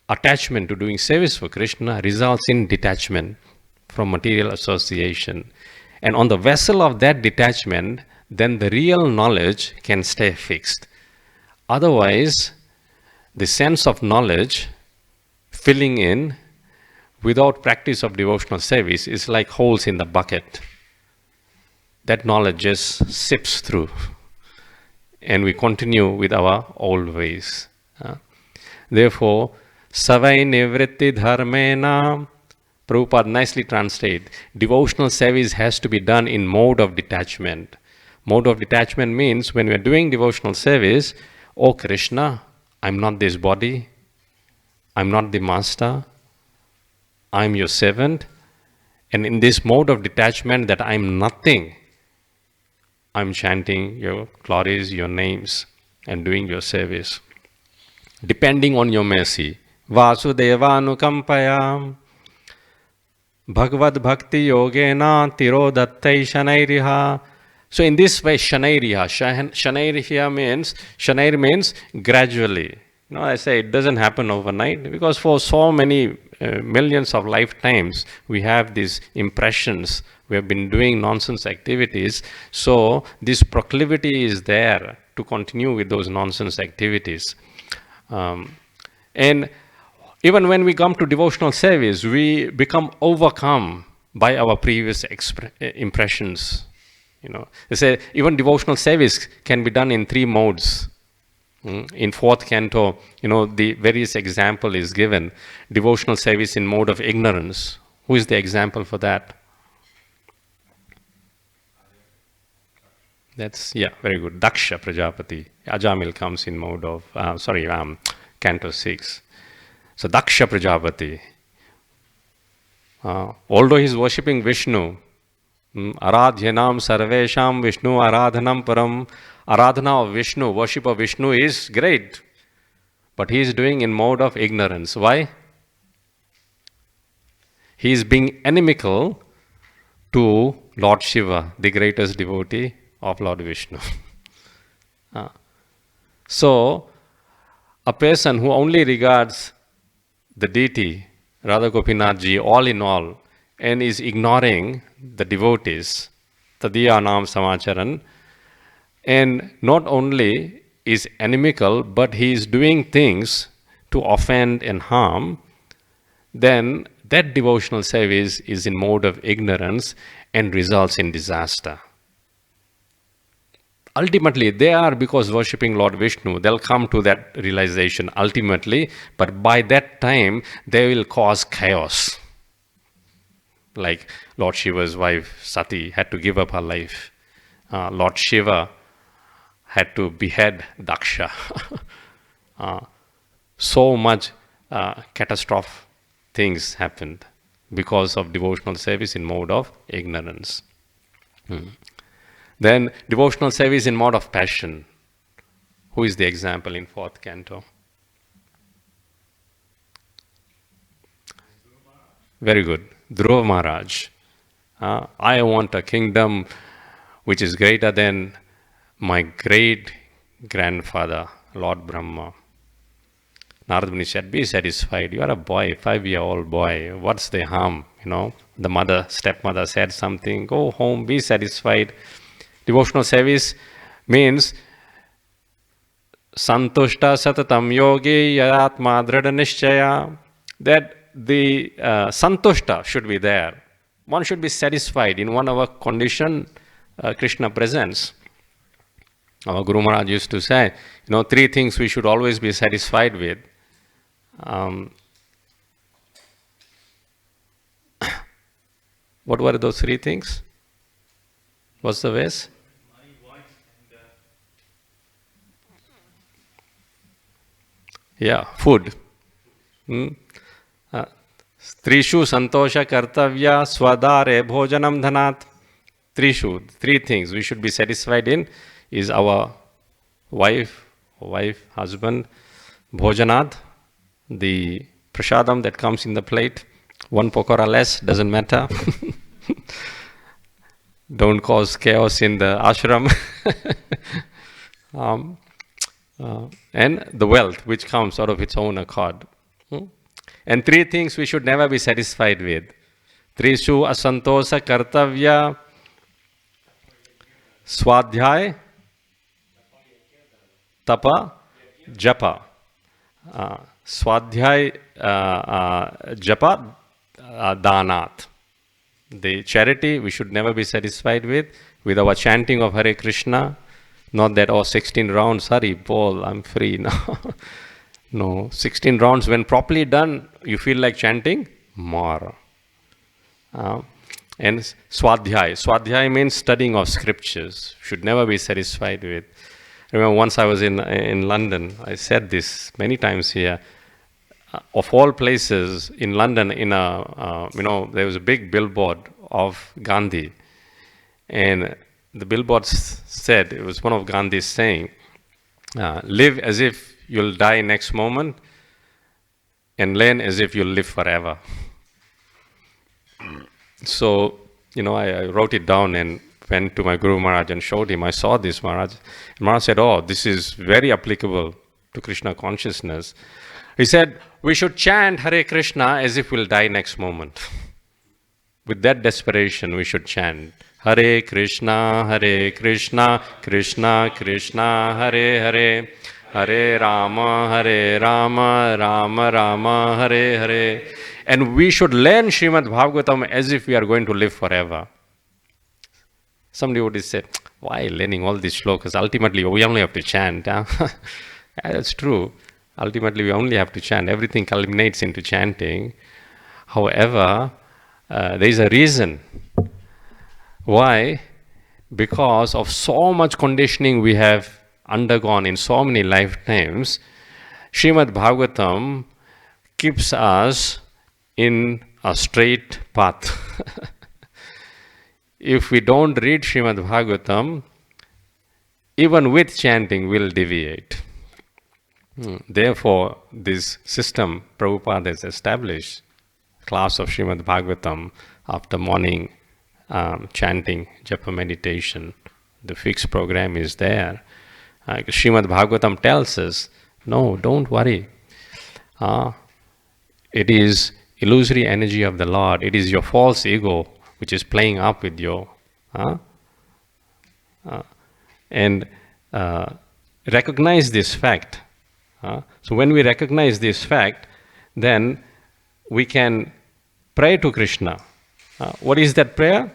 attachment to doing service for Krishna results in detachment from material association. And on the vessel of that detachment, then the real knowledge can stay fixed. Otherwise, the sense of knowledge filling in without practice of devotional service is like holes in the bucket. That knowledge just sips through. And we continue with our old ways. Therefore, Savai Nivritti Dharmena, Prabhupada nicely translates, devotional service has to be done in mode of detachment. Mode of detachment means when we are doing devotional service, oh Krishna, I'm not this body, I'm not the master, I'm your servant, and in this mode of detachment that I'm nothing, I'm chanting your glories, your names, and doing your service. Depending on your mercy. Vasudevanukampaya Bhagavad Bhakti Yogena Tirodattai Shanairiha. So in this way, Shanairiha. Shanair means gradually. I say it doesn't happen overnight because for so many millions of lifetimes, we have these impressions. We have been doing nonsense activities. So this proclivity is there to continue with those nonsense activities. And even when we come to devotional service, we become overcome by our previous impressions. They say even devotional service can be done in 3 modes. In 4th canto, the various example is given. Devotional service in mode of ignorance. Who is the example for that? That's, yeah, very good. Daksha Prajapati. Ajamil comes in mode of, Canto 6. So Daksha Prajapati, although he's worshipping Vishnu, Aradhyanam Sarvesham Vishnu Aradhanam Param, Aradhana of Vishnu, worship of Vishnu is great, but he is doing in mode of ignorance. Why? He is being inimical to Lord Shiva, the greatest devotee of Lord Vishnu. So, a person who only regards the deity, Radha Gopinath Ji, all in all, and is ignoring the devotees, Tadiya Nam Samacharan, and not only is inimical, but he is doing things to offend and harm, then that devotional service is in mode of ignorance and results in disaster. Ultimately, they are, because worshipping Lord Vishnu, they'll come to that realization ultimately, but by that time, they will cause chaos. Like Lord Shiva's wife, Sati, had to give up her life. Lord Shiva had to behead Daksha. So much catastrophic things happened because of devotional service in mode of ignorance. Then devotional service in mode of passion. Who is the example in 4th canto? Very good. Dhruva Maharaj. I want a kingdom which is greater than my great grandfather, Lord Brahma. Narad Muni said, be satisfied. You are a boy, 5-year-old boy. What's the harm? The stepmother said something. Go home, be satisfied. Devotional service means santushta satatam yogi yatma dhrada nishchaya. That the santushta should be there. One should be satisfied in one of our condition Krishna presents. Our Guru Maharaj used to say, 3 things we should always be satisfied with. What were those 3 things? What's the verse? Yeah, food. Trishu santosha kartavya swadare bhojanam dhanat. Trishu, 3 things we should be satisfied in is our wife, husband, bhojanat, the prasadam that comes in the plate, 1 pakora less, doesn't matter. Don't cause chaos in the ashram. And the wealth which comes out of its own accord. And 3 things we should never be satisfied with. Trishu asantosa kartavya swadhyay tapa japa. Swadhyay japa danat. The charity we should never be satisfied with our chanting of Hare Krishna. Not that, 16 rounds, Hari, Paul, I'm free now. No, 16 rounds, when properly done, you feel like chanting more. And Swadhyay. Swadhyay means studying of scriptures. Should never be satisfied with. I remember once I was in London, I said this many times here. Of all places in London, there was a big billboard of Gandhi. And the billboard said, it was one of Gandhi's saying, live as if you'll die next moment and learn as if you'll live forever. So, I wrote it down and went to my Guru Maharaj and showed him. I saw this, Maharaj. And Maharaj said, this is very applicable to Krishna consciousness. He said, we should chant Hare Krishna as if we'll die next moment. With that desperation, we should chant Hare Krishna, Krishna Krishna, Hare Hare, Hare Rama, Rama Rama, Hare Hare. And we should learn Srimad Bhagavatam as if we are going to live forever. Somebody would say, why learning all these shlokas? Ultimately, we only have to chant. Huh? That's true. Ultimately, we only have to chant. Everything culminates into chanting. However, there is a reason why because of so much conditioning we have undergone in so many lifetimes, Srimad Bhagavatam keeps us in a straight path. If we don't read Srimad Bhagavatam, even with chanting, we'll deviate. Therefore, this system Prabhupada has established, class of Srimad Bhagavatam after morning chanting, japa meditation, the fixed program is there. Srimad Bhagavatam tells us, no, don't worry. It is illusory energy of the Lord. It is your false ego which is playing up with you. And recognize this fact. So when we recognize this fact, then we can pray to Krishna. What is that prayer?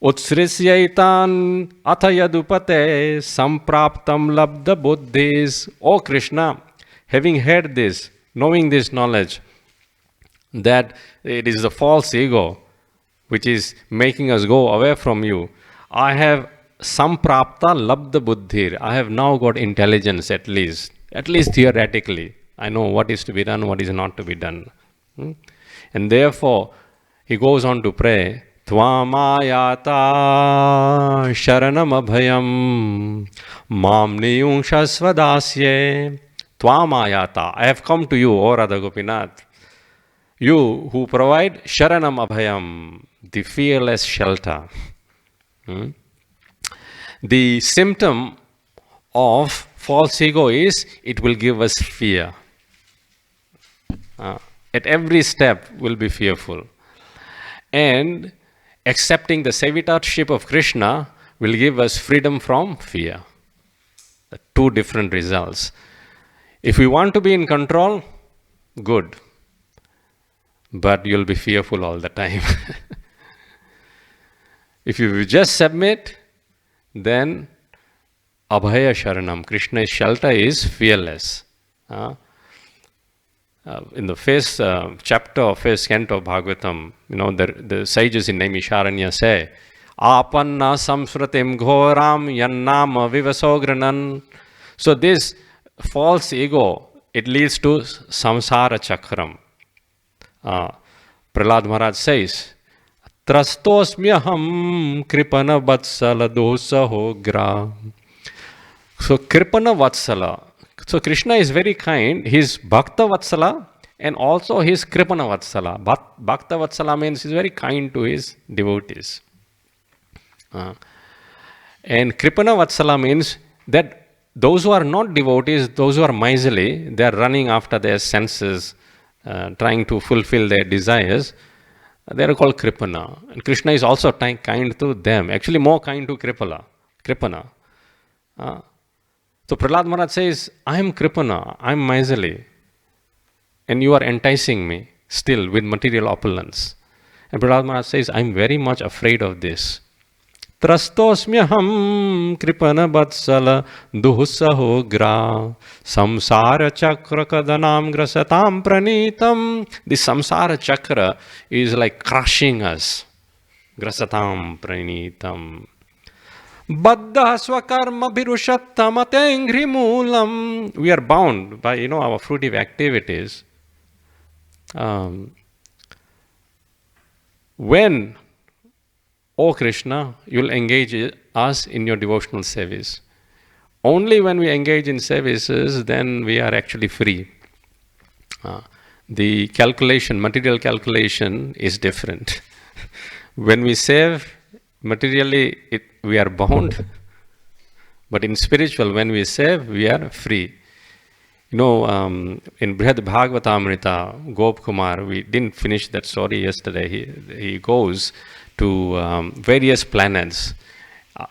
Utsrisyaitan athayadupate sampraptam labda buddhis. O Krishna, having heard this, knowing this knowledge, that it is the false ego which is making us go away from you, I have samprapta labda buddhir. I have now got intelligence at least theoretically. I know what is to be done, what is not to be done. And therefore, he goes on to pray, Tvamayata sharanam abhayam mam niyungshasvadasye. Tvamayata, I have come to you, O Radha Gopinath. You who provide sharanam abhayam, the fearless shelter. The symptom of false ego is it will give us fear. At every step we'll be fearful. And accepting the servitorship of Krishna will give us freedom from fear. The two different results. If we want to be in control, good. But you'll be fearful all the time. If you just submit, then Abhaya Sharanam, Krishna's shelter is fearless. In the first chapter of first canto of Bhagavatam, the sages in Naimisharanya say, Apanna samsratim ghoram yannama vivasogranan. So this false ego, it leads to samsara chakram. Prahlad Maharaj says, Trastosmyaham kripana vatsala dosaho gra. So kripana vatsala. So Krishna is very kind. He's bhakta vatsala and also he's kripana vatsala. Bhakta vatsala means he's very kind to his devotees. And kripana vatsala means that those who are not devotees, those who are miserly, they are running after their senses, trying to fulfill their desires. They are called kripana. And Krishna is also kind to them. Actually more kind to kripana. So Prahlad Maharaj says, I am kripana, I am miserly. And you are enticing me still with material opulence. And Prahlad Maharaj says, I am very much afraid of this. Trastosmyaham kripana vatsala duhusaho gra samsara chakra kadanam grasatam pranitam. This samsara chakra is like crushing us. Grasatam pranitam. Baddha swakarma bhirushattamate moolam. We are bound by, our fruitive activities. When, O Krishna, you'll engage us in your devotional service. Only when we engage in services, then we are actually free. The calculation, material calculation is different. When we serve, materially we are bound, but in spiritual, when we serve, we are free. In Brihad Bhagavatamrita, Gop Kumar, we didn't finish that story yesterday. He goes to various planets.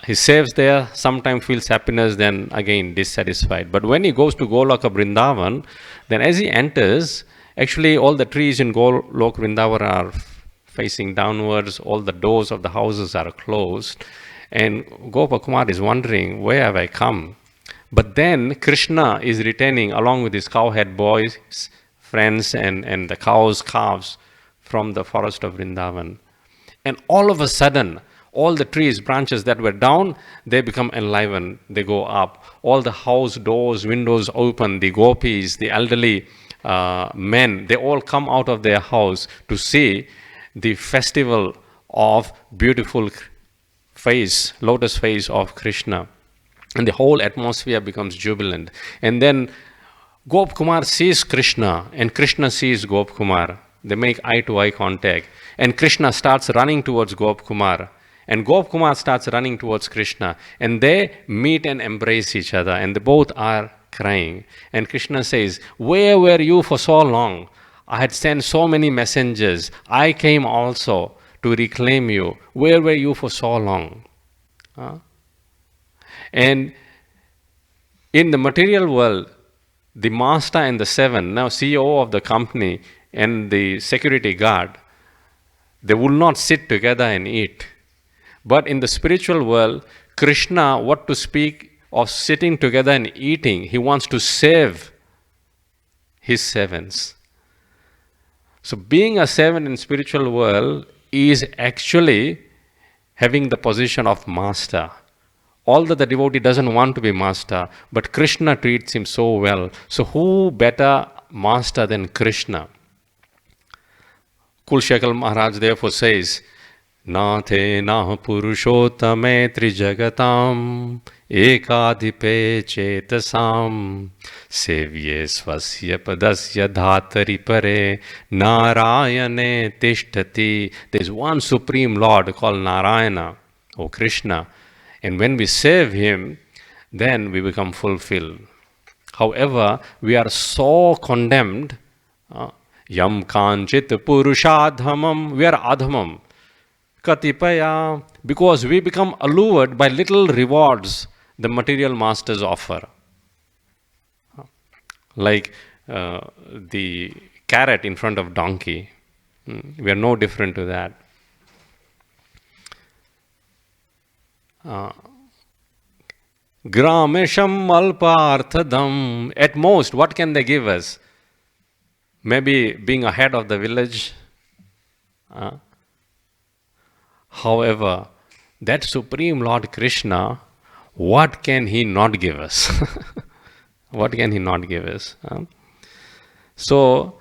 He serves there, sometimes feels happiness, then again dissatisfied. But when he goes to Goloka Vrindavan, then as he enters, actually all the trees in Goloka Vrindavan are facing downwards, all the doors of the houses are closed, and Gopakumar is wondering, where have I come? But then Krishna is returning along with his cowhead boys, friends, and the calves from the forest of Vrindavan. And all of a sudden, All the trees, branches that were down, they become enlivened. They go up. All the house doors, windows open. The gopis, the elderly men, they all come out of their house to see the festival of beautiful face, lotus face of Krishna. And the whole atmosphere becomes jubilant. And then Gop Kumar sees Krishna, and Krishna sees Gop Kumar. They make eye-to-eye contact. And Krishna starts running towards Gop Kumar. And Gop Kumar starts running towards Krishna. And they meet and embrace each other. And they both are crying. And Krishna says, "Where were you for so long? I had sent so many messengers. I came also to reclaim you. Where were you for so long?" And in the material world, the master and the seven, now CEO of the company and the security guard, they will not sit together and eat. But in the spiritual world, Krishna, what to speak of sitting together and eating, he wants to save his sevens. So being a seven in spiritual world is actually having the position of master. Although the devotee doesn't want to be master, but Krishna treats him so well. So who better master than Krishna? Kulshekal Maharaj therefore says, "Nathe nah purushottame trijagatam ekadipe chetasam sevye svasya padasya dhatari pare narayane tishtati." There is one supreme Lord called Narayana, or Krishna. And when we save him, then we become fulfilled. However, we are so condemned. Yam kanchit purushadhamam. We are adhamam. Katipaya. Because we become allured by little rewards the material masters offer. Like the carrot in front of donkey. We are no different to that. Gramesham alparthadam. At most, what can they give us? Maybe being ahead of the village. However, that Supreme Lord Krishna, what can he not give us? What can he not give us? So,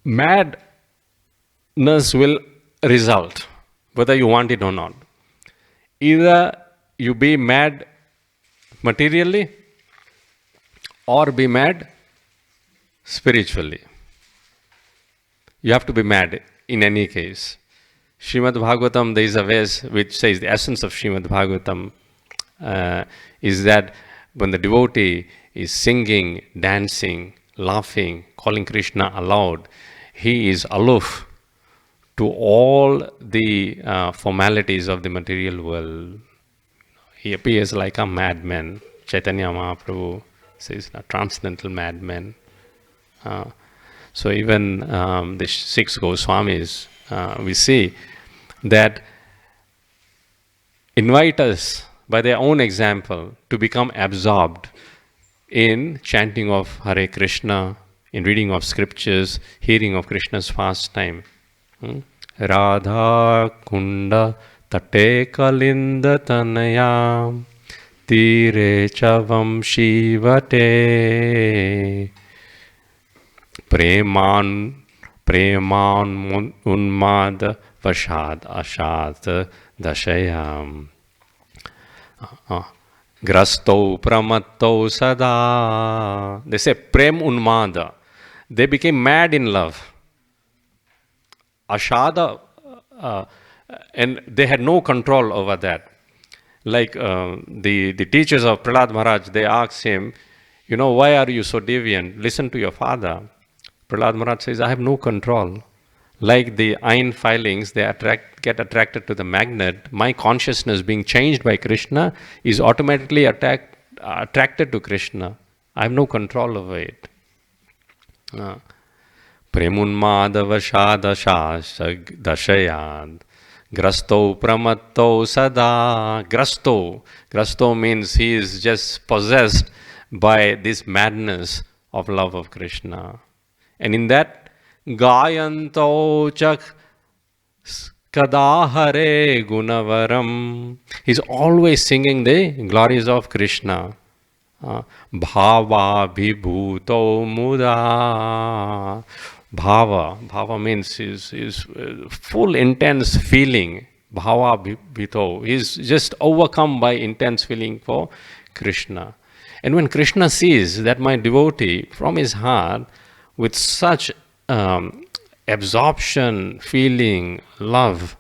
madness will result, whether you want it or not. Either you be mad materially or be mad spiritually. You have to be mad in any case. Srimad Bhagavatam, there is a verse which says the essence of Srimad Bhagavatam is that when the devotee is singing, dancing, laughing, calling Krishna aloud, he is aloof to all the formalities of the material world. He appears like a madman. Chaitanya Mahaprabhu says a transcendental madman. So even the six Goswamis, we see that invite us by their own example to become absorbed in chanting of Hare Krishna, in reading of scriptures, hearing of Krishna's pastime. Radha Kunda Tate Kalinda Tanaya Tire Chavam Shivate Preman Unmad Vashad Ashat Dashayam Grasto Pramatto Sada. They say Prem Unmada. They became mad in love. Ashada, and they had no control over that. Like the teachers of Prahlad Maharaj, they asked him, why are you so deviant? Listen to your father. Prahlad Maharaj says, I have no control. Like the iron filings, they get attracted to the magnet. My consciousness being changed by Krishna is automatically attracted to Krishna. I have no control over it. Premunmadavashadashas dashayad grasto pramatto sada. Grasto means he is just possessed by this madness of love of Krishna. And in that gayanto chak kadahare gunavaram. He's always singing the glories of Krishna. Bhava vibhuto muda. Bhava means is full intense feeling. Bhava vibhuto. He's just overcome by intense feeling for Krishna. And when Krishna sees that my devotee from his heart with such absorption, feeling, love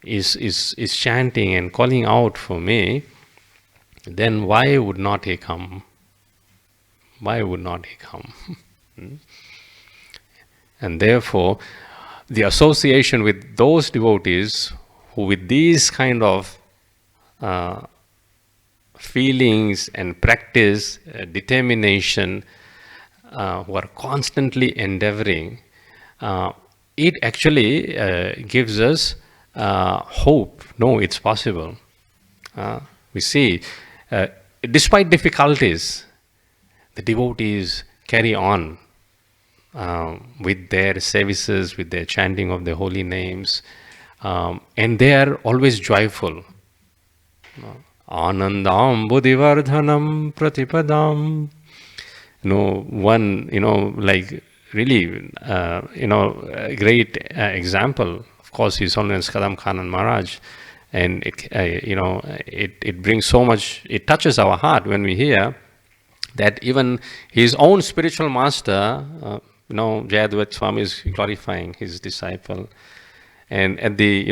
is chanting and calling out for me, then why would not he come? Why would not he come? And therefore, the association with those devotees who with these kind of feelings and practice, determination, who are constantly endeavoring, it actually gives us hope. No, it's possible. We see, despite difficulties, the devotees carry on with their services, with their chanting of the holy names, and they are always joyful. Anandam buddhivardhanam pratipadam. One, like really, a great example, of course, His Holiness Kadam Kanan Maharaj. And it brings so much, it touches our heart when we hear that even his own spiritual master, Jayadvaita Swami is glorifying his disciple. And at the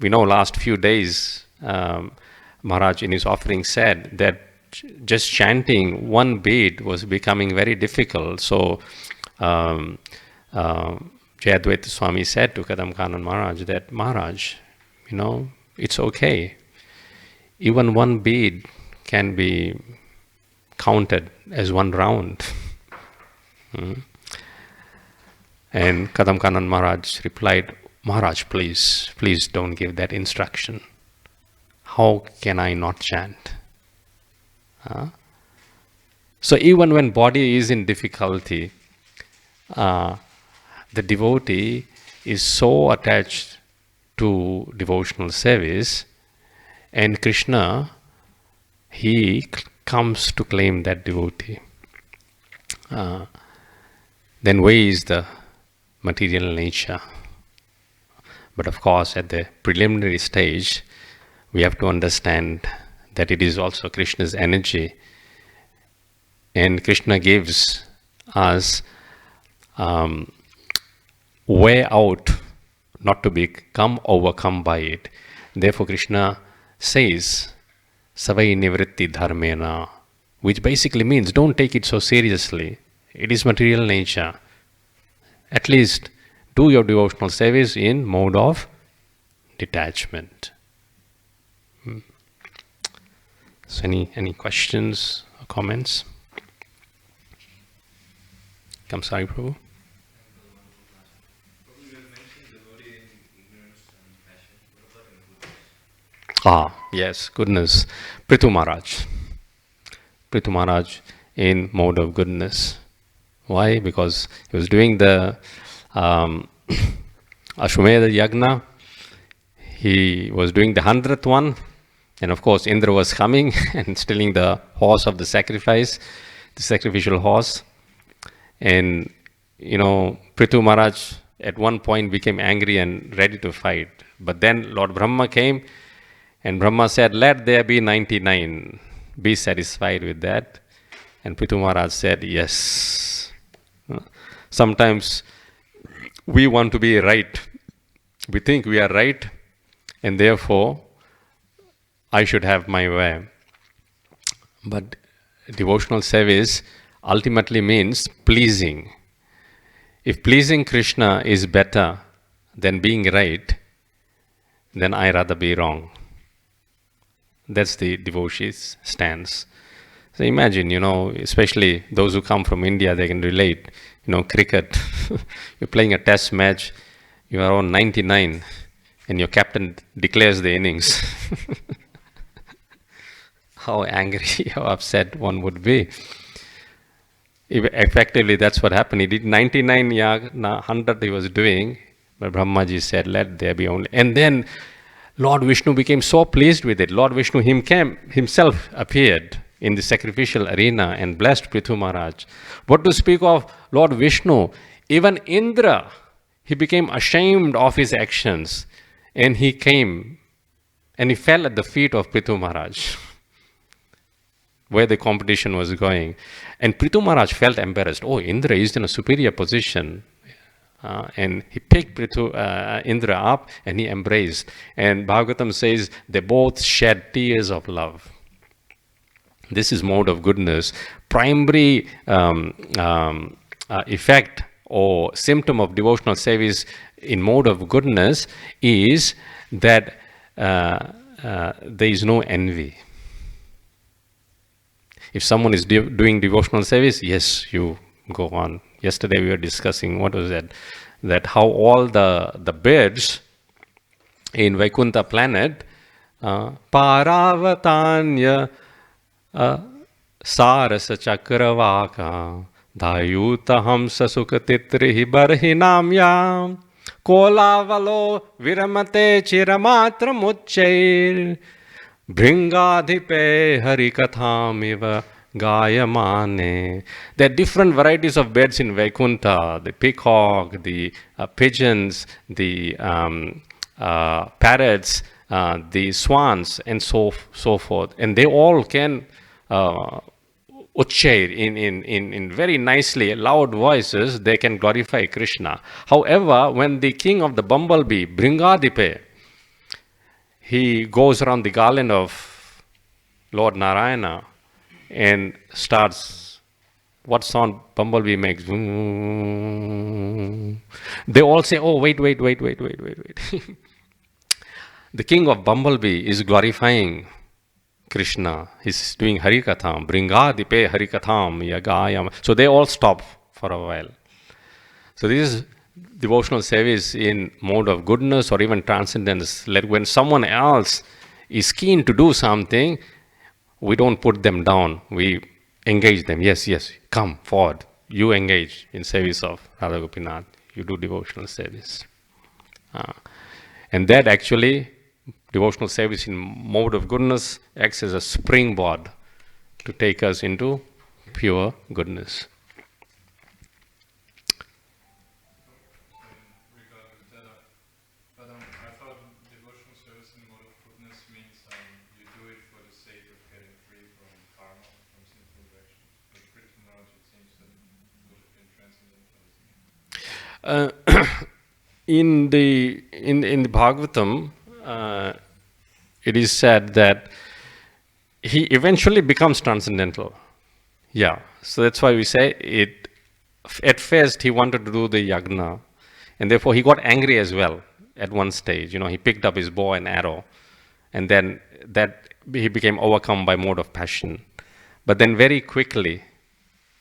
last few days, Maharaj in his offering said that just chanting one bead was becoming very difficult. So Jayadvaita Swami said to Kadam Kanan Maharaj that, Maharaj, it's okay. Even one bead can be counted as one round. And Kadam Kanan Maharaj replied, Maharaj, please don't give that instruction. How can I not chant? So even when body is in difficulty, the devotee is so attached to devotional service, and Krishna, he comes to claim that devotee. Then where is the material nature? But of course, at the preliminary stage, we have to understand that it is also Krishna's energy, and Krishna gives us way out, not to become overcome by it. Therefore, Krishna says, Savai nivritti dharmena, which basically means don't take it so seriously. It is material nature. At least do your devotional service in mode of detachment. So any questions or comments? Kamsari Prabhu? Yes, goodness. Prithu Maharaj. Prithu Maharaj in mode of goodness. Why? Because he was doing the Ashwamedha Yagna. He was doing the 100th one. And of course, Indra was coming and stealing the horse of the sacrifice, the sacrificial horse. And, Prithu Maharaj at one point became angry and ready to fight. But then Lord Brahma came, and Brahma said, let there be 99. Be satisfied with that. And Prithu Maharaj said, yes. Sometimes we want to be right. We think we are right, and therefore I should have my way. But devotional service ultimately means pleasing. If pleasing Krishna is better than being right, then I rather be wrong. That's the devotee's stance. So imagine, especially those who come from India, they can relate. Cricket, you're playing a test match, you are on 99, and your captain declares the innings. How angry, how upset one would be. Effectively, that's what happened. He did 99 yagna, 100 he was doing, but Brahmaji said, let there be only. And then Lord Vishnu became so pleased with it. Lord Vishnu himself appeared in the sacrificial arena and blessed Prithu Maharaj. What to speak of Lord Vishnu? Even Indra, he became ashamed of his actions, and he came and he fell at the feet of Prithu Maharaj, where the competition was going. And Prithu Maharaj felt embarrassed. Oh, Indra is in a superior position. And he picked Indra up and he embraced. And Bhagavatam says they both shed tears of love. This is mode of goodness. Primary effect or symptom of devotional service in mode of goodness is that there is no envy. If someone is doing devotional service, yes, you go on. Yesterday we were discussing, what was that? That how all the birds in Vaikuntha planet, Paravatanya Sarasa Chakravaka Dayuta Hamsa Sukatitrihi Barhinamyam Kolavalo Viramate Chiramatra Muchair Bringadhipe Harikathamiva Gayamane. There are different varieties of birds in Vaikuntha, the peacock, the pigeons, the parrots, the swans, and so forth. And they all can uchair in very nicely loud voices, they can glorify Krishna. However, when the king of the bumblebee, Bringadipe, he goes around the garland of Lord Narayana and starts, what sound bumblebee makes? They all say, oh, wait. The king of bumblebee is glorifying Krishna. He's doing Harikatham. Bringadipe Harikatham Yagayam. So they all stop for a while. So this is devotional service in mode of goodness or even transcendence. Like when someone else is keen to do something, we don't put them down. We engage them. Yes, come forward. You engage in service of Radha Gopinath. You do devotional service. And that actually, devotional service in mode of goodness acts as a springboard to take us into pure goodness. In the Bhagavatam, it is said that he eventually becomes transcendental. Yeah, so that's why we say it. At first, he wanted to do the yagna, and therefore he got angry as well at one stage. He picked up his bow and arrow, and then that he became overcome by mode of passion. But then very quickly,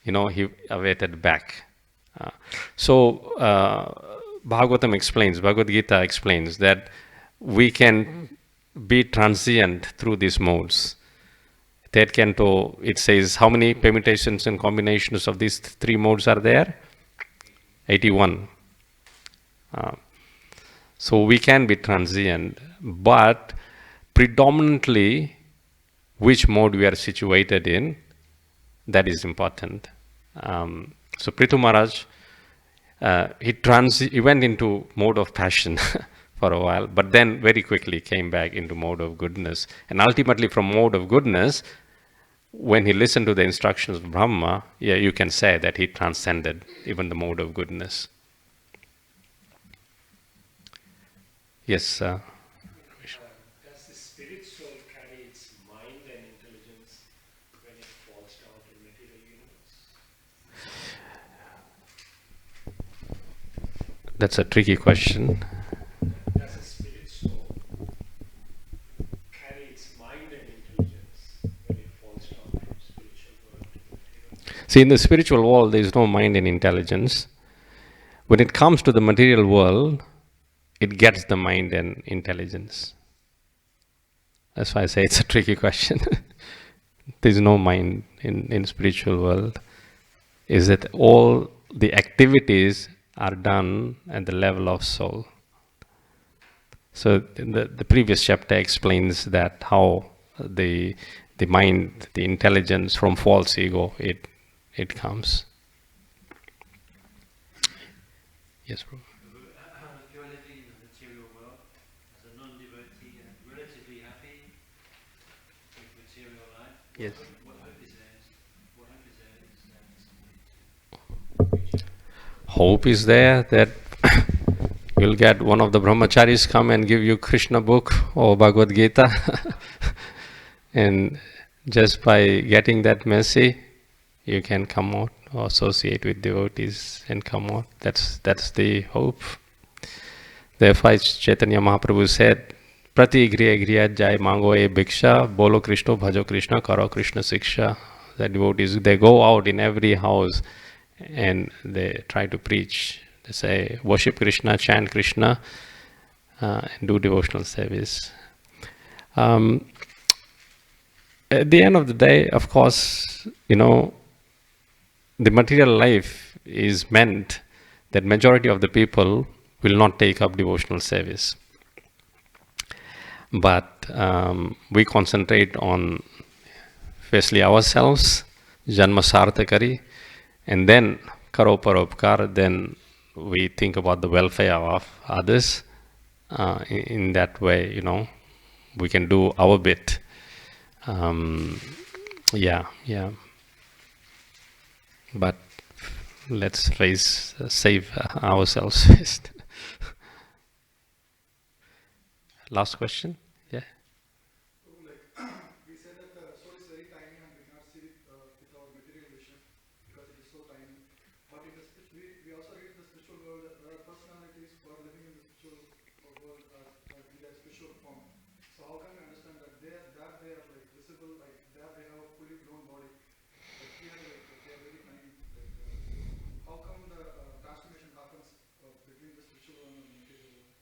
he awaited back. Bhagavad Gita explains that we can be transient through these modes. Third canto, it says how many permutations and combinations of these three modes are there? 81. So we can be transient, but predominantly which mode we are situated in, that is important. So Prithu Maharaj, he went into mode of passion for a while, but then very quickly came back into mode of goodness. And ultimately from mode of goodness, when he listened to the instructions of Brahma, you can say that he transcended even the mode of goodness. Yes, does the spirit soul carry its mind and intelligence when it falls down to material universe? That's a tricky question. Does the spirit soul carry its mind and intelligence when it falls down from spiritual world to material? See, in the spiritual world, there is no mind and intelligence. When it comes to the material world, it gets the mind and intelligence. That's why I say it's a tricky question. There is no mind in spiritual world. is that all the activities are done at the level of soul. So the previous chapter explains that how the mind, the intelligence from false ego, it comes. Yes, bro. If you're living in the material world as a non-devotee and relatively happy with material life, Yes. what hope is there? What hope is there somebody to reach out? Hope is there that you'll get one of the brahmacharis come and give you Krishna book or Bhagavad Gita, and just by getting that message, you can come out or associate with devotees and come out. That's the hope. Therefore, Chaitanya Mahaprabhu said, Prati griya griya jai mango e bhiksha, bolo Krishna, bhajo Krishna, karo Krishna siksha. The devotees, they go out in every house and they try to preach. They say, worship Krishna, chant Krishna, and do devotional service. At the end of the day, of course, the material life is meant that majority of the people will not take up devotional service. But we concentrate on firstly ourselves, janma sarthakari, and then karo paropkar, then we think about the welfare of others. In that way, we can do our bit. Yeah. But let's save ourselves first. Last question? Yeah. We say that the soul is very tiny and we cannot see it with our material vision because it is so tiny. But in the we also read in the spiritual world that there are personalities who are living in the spiritual world in their spiritual form. So how can we understand that they are like visible, like there they have a fully grown body, but here like they are very tiny. How come the transformation happens between the spiritual world and the material world?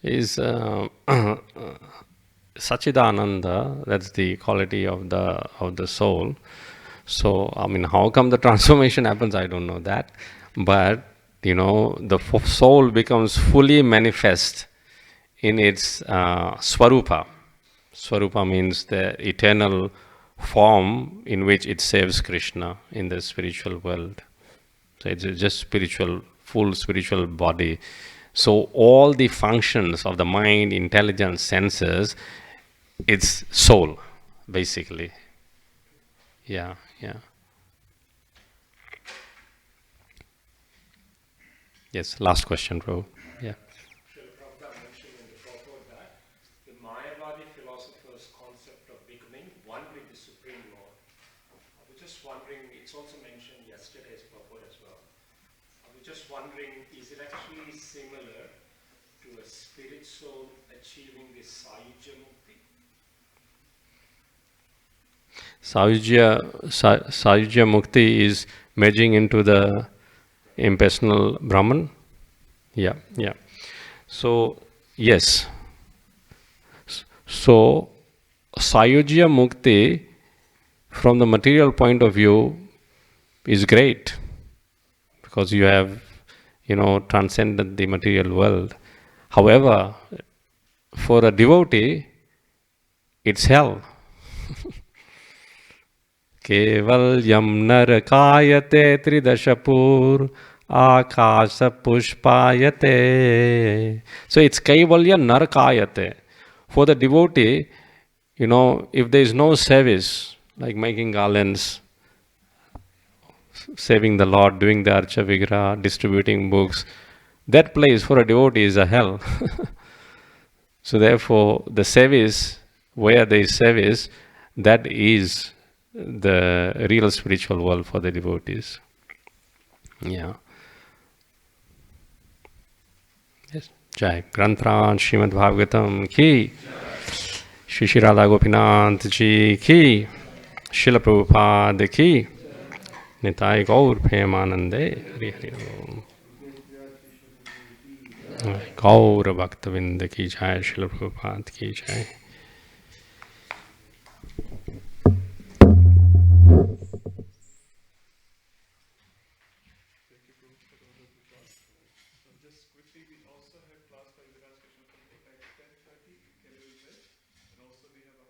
Is Sachidananda, that's the quality of the soul. So, how come the transformation happens? I don't know that. But, the soul becomes fully manifest in its swarupa. Swarupa means the eternal form in which it serves Krishna in the spiritual world. So it's just full spiritual body. So all the functions of the mind, intelligence, senses, it's soul, basically. Yeah. Yes, last question, bro. Yeah. Srila Prabhupada mentioned in the purport that the Mayavadi philosopher's concept of becoming one with the Supreme Lord. I was just wondering, it's also mentioned yesterday's purport as well. I was just wondering, is it actually similar to a spirit soul achieving this Sayujya Mukti? Sayujya Mukti is merging into the impersonal Brahman. Yeah. So, yes. So, Sayujya Mukti, from the material point of view, is great because you have, transcended the material world. However, for a devotee, it's hell. केवल्यं नरकायते त्रिदशपूर Akash पुष्पायते. So it's kaivalya narakayate. For the devotee, if there is no service, like making garlands, saving the Lord, doing the Archa Vigraha, distributing books, that place for a devotee is a hell. So therefore, the service, where there is service, that is the real spiritual world for the devotees. Yeah. Yes. Jai. Grantran Srimad Bhagavatam ki. Shri Shri Radha Gopinath ji ki. Srila Prabhupada ki. Nitai Gaur Premanande. Hari Hari Om. Gaur Bhaktavinda ki jai. Srila Prabhupada ki jai. for those who joined. So just quickly, we also have class by Viraj Krishna Prabhu at 10:30 in Kelly and also we have a